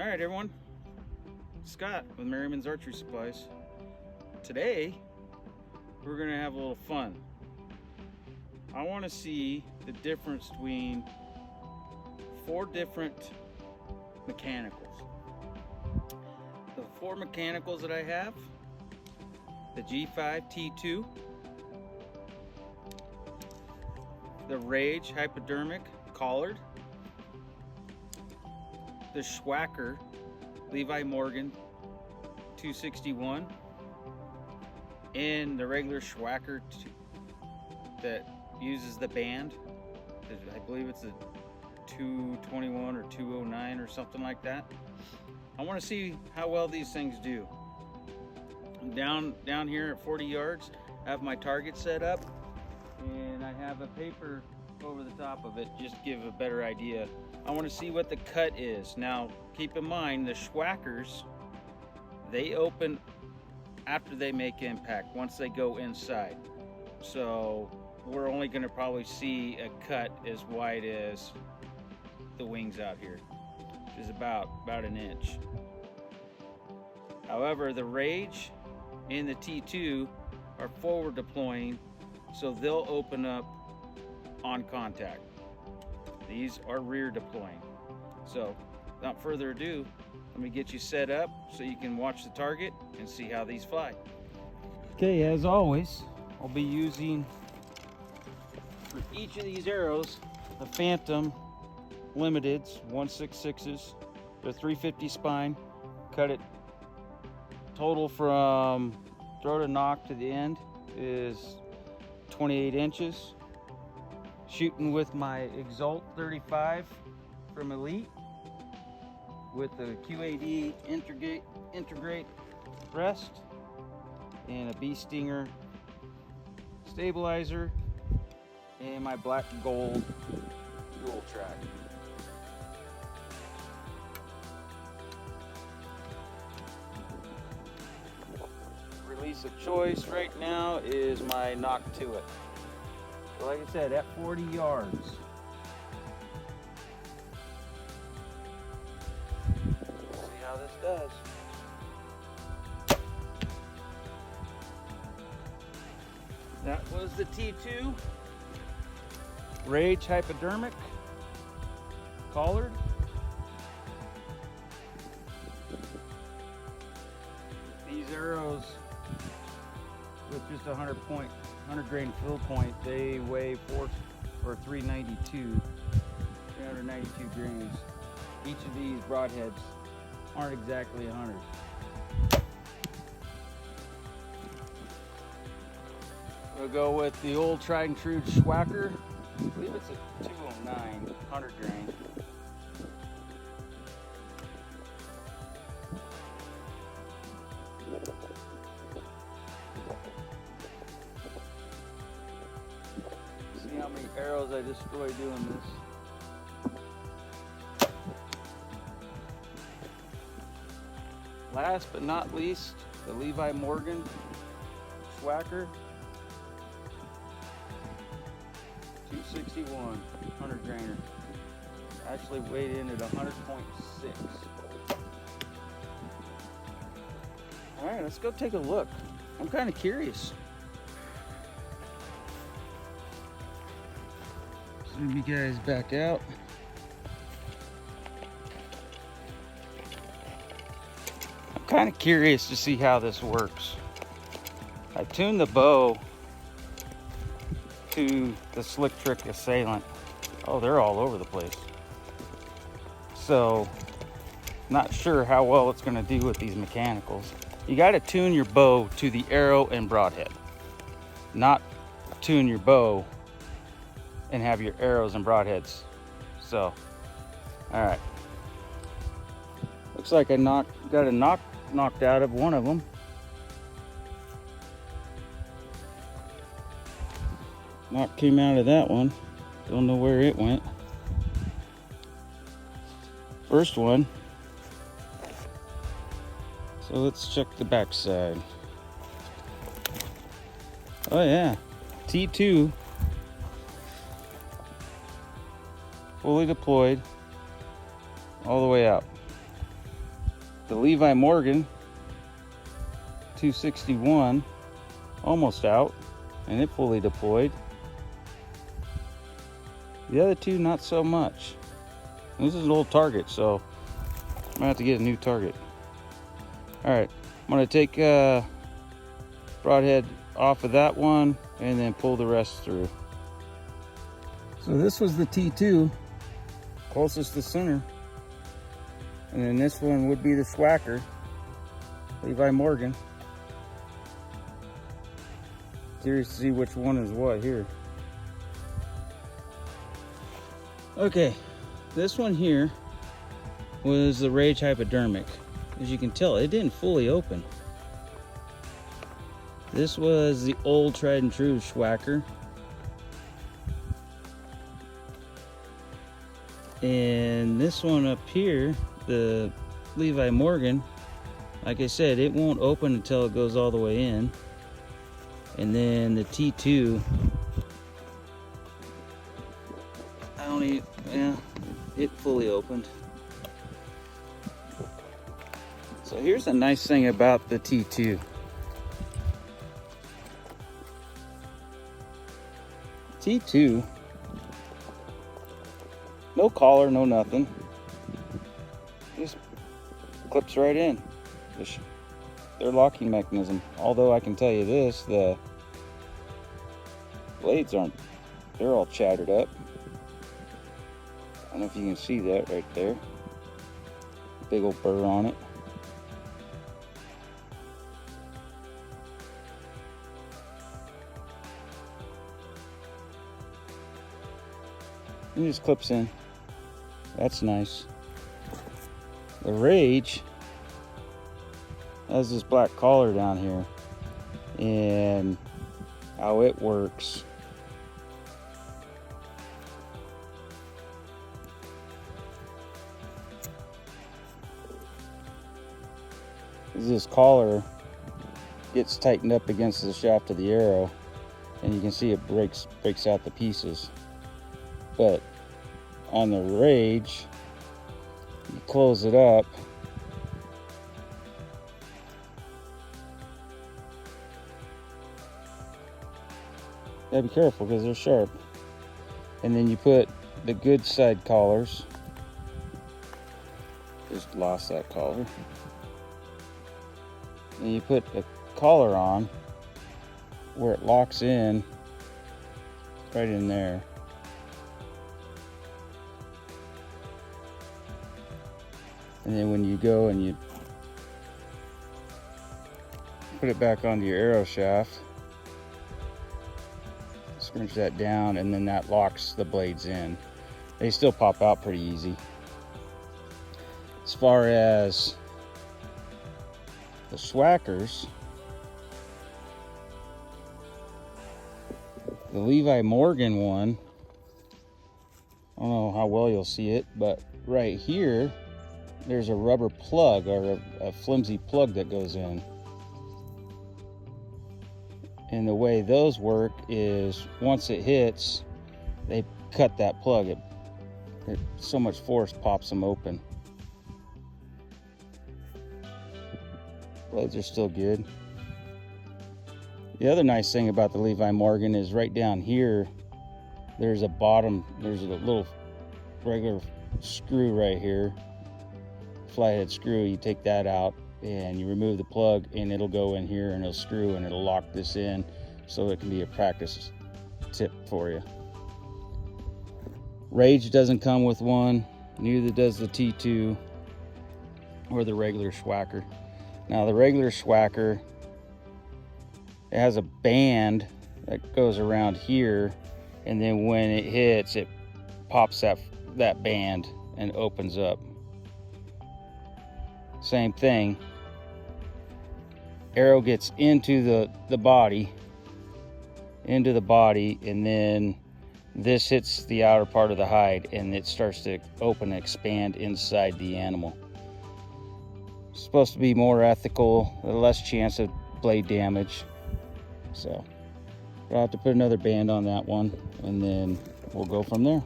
All right, everyone. Scott with Merriman's Archery Supplies. Today, we're gonna have a little fun. I want to see the difference between 4 different mechanicals. The 4 mechanicals that I have: the G5 T2, the Rage Hypodermic collared, the Swhacker Levi Morgan 261, and the regular Swhacker that uses the band. I believe it's a 221 or 209 or something like that. I want to see how well these things do. Down here at 40 yards, I have my target set up, and I have a paper over the top of it just to give a better idea. I want to see what the cut is. Now, keep in mind, the Swhackers, they open after they make impact, once they go inside. So we're only going to probably see a cut as wide as the wings out here, which is about an inch. However, the Rage and the T2 are forward deploying, so they'll open up on contact. These are rear deploying. So without further ado, let me get you set up so you can watch the target and see how these fly. Okay, as always, I'll be using for each of these arrows the Phantom Limiteds 166s. They're 350 spine. Cut it total from throw to knock to the end is 28 inches. Shooting with my Exalt 35 from Elite with the QAD integrate rest and a Bee Stinger stabilizer and my black gold dual track. Release of choice right now is my Knock to It. So like I said, at 40 yards. See how this does. That was the T2 Rage Hypodermic collared. These arrows with just 100 grain fill point, they weigh 392 grains. Each of these broadheads aren't exactly 100. We'll go with the old tried and true Swhacker. I believe it's a 209 100 grain. See how many arrows I destroy doing this. Last but not least, the Levi Morgan Swhacker 261 100 grainer. Actually weighed in at 100.6. All right, let's go take a look. I'm kind of curious. Zoom you guys back out. I'm kind of curious to see how this works. I tuned the bow to the Slick Trick Assailant. Oh, they're all over the place. So, not sure how well it's going to do with these mechanicals. You got to tune your bow to the arrow and broadhead, not tune your bow and have your arrows and broadheads. So, all right. Looks like I got a knocked out of one of them. Knock came out of that one. Don't know where it went. First one. So let's check the back side. Oh yeah, T2 fully deployed all the way out. the Levi Morgan 261 almost out, and it fully deployed. The other two, not so much. This is an old target, so I'm gonna have to get a new target. All right, I'm gonna take broadhead off of that one and then pull the rest through. So this was the T2, closest to center. And then this one would be the Swhacker, Levi Morgan. Curious to see which one is what here. Okay, this one here was the Rage Hypodermic. As you can tell, it didn't fully open. This was the old tried and true Swhacker. And this one up here, the Levi Morgan, like I said, it won't open until it goes all the way in. And then the T2, it fully opened. So here's the nice thing about the T2. T2, no collar, no nothing. Just clips right in. Their locking mechanism. Although I can tell you this, the blades they're all chattered up. I don't know if you can see that right there. Big old burr on it. It just clips in. That's nice. The Rage has this black collar down here, and how it works. This collar gets tightened up against the shaft of the arrow, and you can see it breaks out the pieces. But on the Rage, you close it up, gotta be careful because they're sharp. And then you put the good side collars. Just lost that collar. And you put a collar on where it locks in right in there. And then when you go and you put it back onto your arrow shaft, scrunch that down, and then that locks the blades in. They still pop out pretty easy. As far as the Swhackers, the Levi Morgan one, I don't know how well you'll see it, but right here, there's a rubber plug or a flimsy plug that goes in. And the way those work is once it hits, they cut that plug. So much force pops them open. Blades are still good. The other nice thing about the Levi Morgan is right down here, there's a little regular screw right here. Flathead screw. You take that out and you remove the plug, and it'll go in here and it'll screw and it'll lock this in, so it can be a practice tip for you. Rage doesn't come with one, neither does the T2 or the regular Swhacker. Now the regular Swhacker, it has a band that goes around here, and then when it hits, it pops that band and opens up. Same thing. Arrow gets into the body, and then this hits the outer part of the hide, and it starts to open and expand inside the animal. It's supposed to be more ethical, less chance of blade damage. So I'll have to put another band on that one, and then we'll go from there.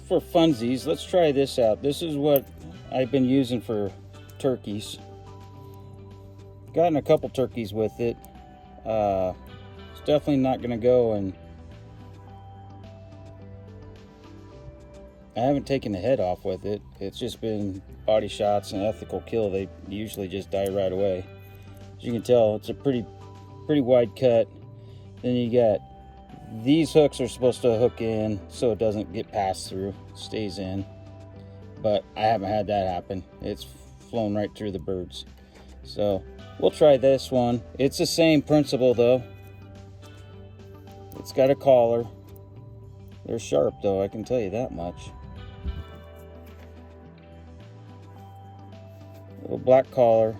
For funsies, let's try this out. This is what I've been using for turkeys. Gotten a couple turkeys with it. It's definitely not going to go, and I haven't taken the head off with it. It's just been body shots and ethical kill. They usually just die right away. As you can tell, it's a pretty wide cut. Then you got these hooks are supposed to hook in so it doesn't get passed through, it stays in. But I haven't had that happen. It's flown right through the birds. So we'll try this one. It's the same principle though. It's got a collar. They're sharp though, I can tell you that much. Little black collar.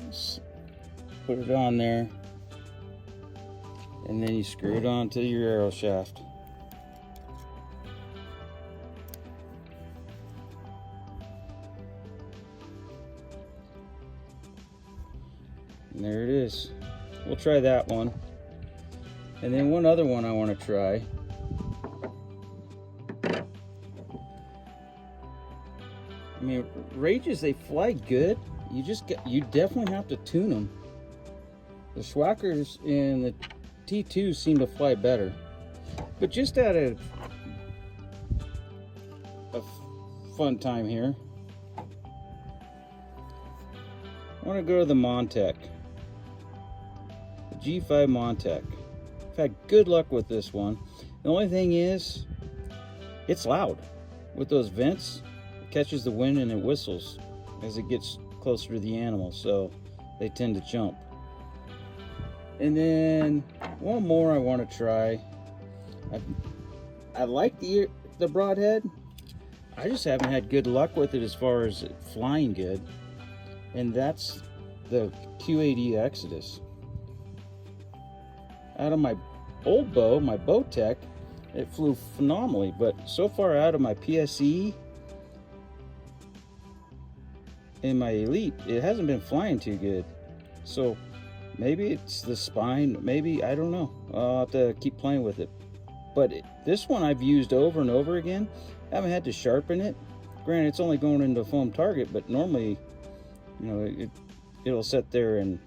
Just put it on there, and then you screw it onto your arrow shaft. And there it is. We'll try that one. And then one other one I want to try. I mean, Rages, they fly good. You definitely have to tune them. The Swhackers and the T2s seem to fly better. But just out of a fun time here, I want to go to the Montec. The G5 Montec. I've had good luck with this one. The only thing is, it's loud. With those vents, it catches the wind and it whistles as it gets closer to the animal, so they tend to jump. And then one more I want to try. I like the Broadhead. I just haven't had good luck with it as far as it flying good. And that's the Q80 Exodus. Out of my old bow, my Bowtech, it flew phenomenally, but so far out of my PSE and my Elite, it hasn't been flying too good. So maybe it's the spine, maybe, I don't know. I'll have to keep playing with it. But this one I've used over and over again. I haven't had to sharpen it. Granted, it's only going into a foam target, but normally, you know, it'll sit there and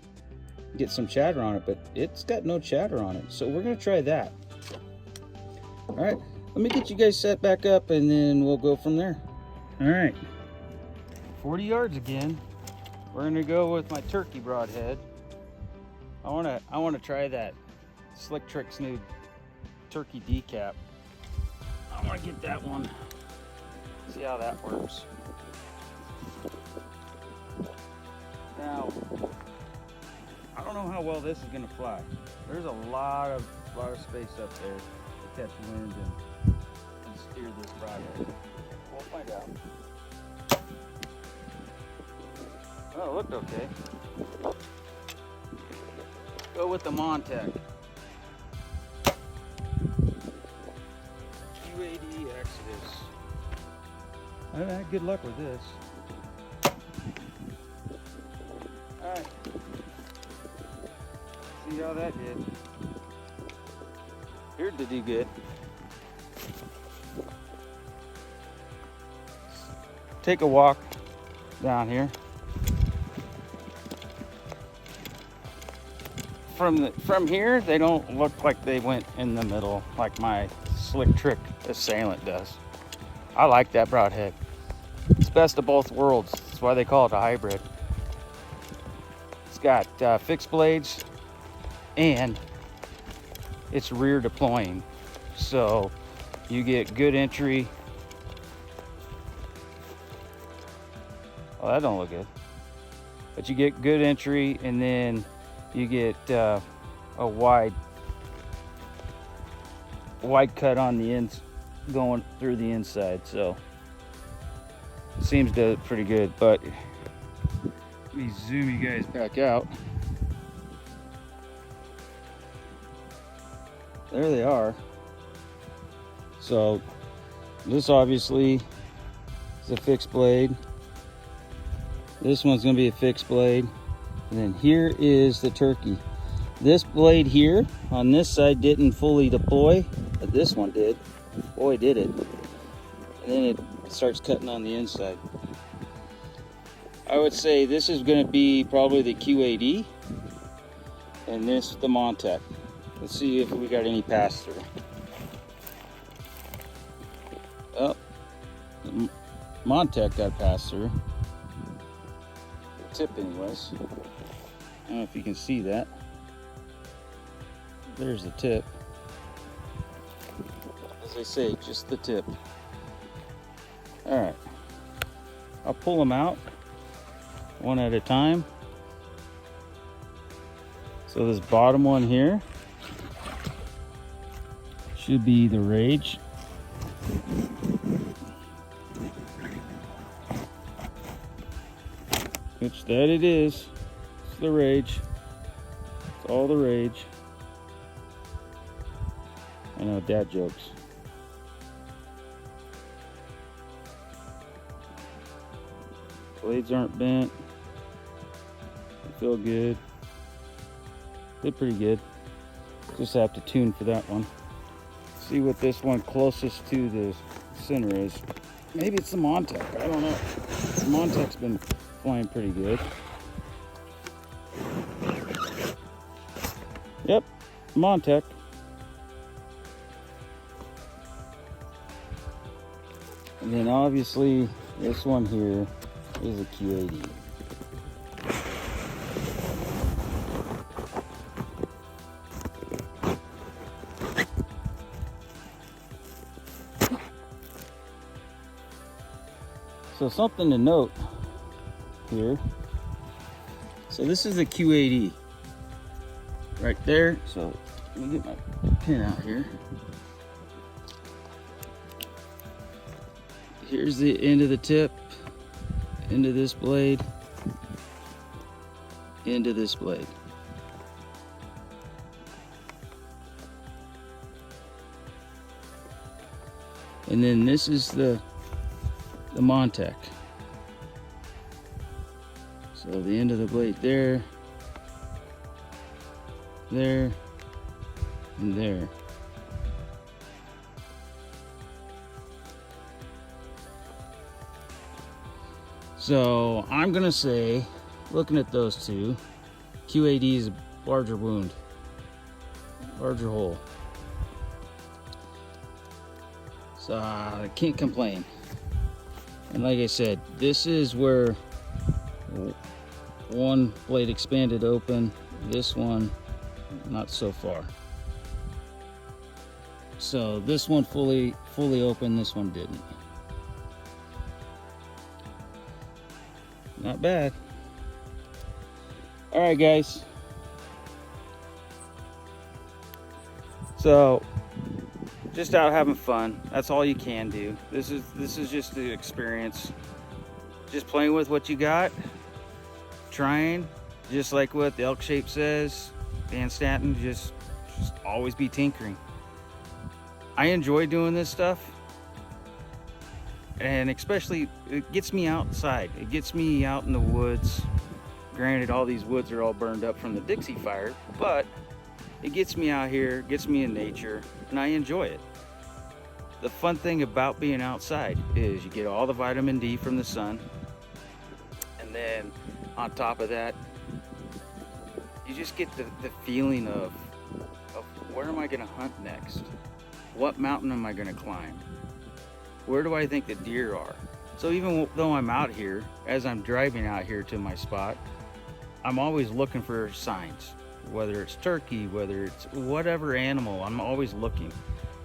get some chatter on it, but it's got no chatter on it. So we're gonna try that. All right, let me get you guys set back up and then we'll go from there. All right, 40 yards again. We're gonna go with my turkey Broadhead. I wanna try that Slick Trick's new turkey decap. I wanna get that one. See how that works. Now, I don't know how well this is gonna fly. There's a lot of space up there to catch wind and steer this Broadhead. We'll find out. Oh, it looked okay. Go with the Montec. Q80 Exodus. I haven't had good luck with this. Alright. See how that did. Appeared to do good. Take a walk down here. From here, they don't look like they went in the middle like my Slick Trick Assailant does. I like that Broadhead. It's best of both worlds. That's why they call it a hybrid. It's got fixed blades and it's rear deploying. So you get good entry. Oh, that don't look good. But you get good entry and then you get a wide cut on the ends going through the inside, so it seems to do pretty good. But let me zoom you guys back out. There they are. So this obviously is a fixed blade. This one's going to be a fixed blade. And then here is the turkey. This blade here on this side didn't fully deploy, but this one did. boy did it. And then it starts cutting on the inside. I would say this is going to be probably the QAD, and this the Montec. Let's see if we got any pass through. Oh, the Montec got passed through. The tip anyways. I don't know if you can see that. There's the tip. As I say, just the tip. All right, I'll pull them out one at a time. So this bottom one here should be the Rage. Which that it is. It's the Rage. It's all the Rage. I know, dad jokes. Blades aren't bent. They feel good. They're pretty good. Just have to tune for that one. See what this one closest to the center is. Maybe it's the Montec. I don't know. The Montec's been flying pretty good. Yep, Montec. And then obviously this one here is a QAD. So something to note here. So this is the QAD right there. So let me get my pin out here. Here's the end of the tip, into this blade, into this blade. And then this is the Montec. So the end of the blade there, there, and there. So I'm gonna say, looking at those two, QAD is a larger wound, larger hole. So I can't complain. And like I said, this is where one blade expanded open, this one not so far. So this one fully open, this one didn't. Not bad. All right, guys. So just out having fun. That's all you can do. This is just the experience. Just playing with what you got. Trying, just like what the Elk Shape says, Dan Stanton, just always be tinkering. I enjoy doing this stuff. And especially, it gets me outside. It gets me out in the woods. Granted, all these woods are all burned up from the Dixie fire, but it gets me out here, gets me in nature, and I enjoy it. The fun thing about being outside is you get all the vitamin D from the sun, and then on top of that, you just get the feeling of where am I gonna hunt next? What mountain am I gonna climb? Where do I think the deer are? So even though I'm out here, as I'm driving out here to my spot, I'm always looking for signs, whether it's turkey, whether it's whatever animal, I'm always looking.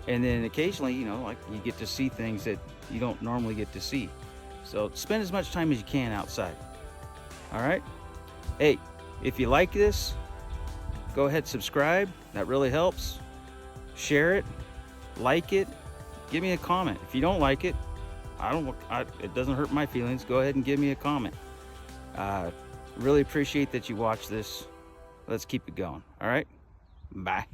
And then occasionally, you know, like you get to see things that you don't normally get to see. So spend as much time as you can outside. All right? Hey, if you like this, go ahead, subscribe. That really helps. Share it, like it, give me a comment. If you don't like it, it doesn't hurt my feelings. Go ahead and give me a comment. Really appreciate that you watch this. Let's keep it going. All right? Bye.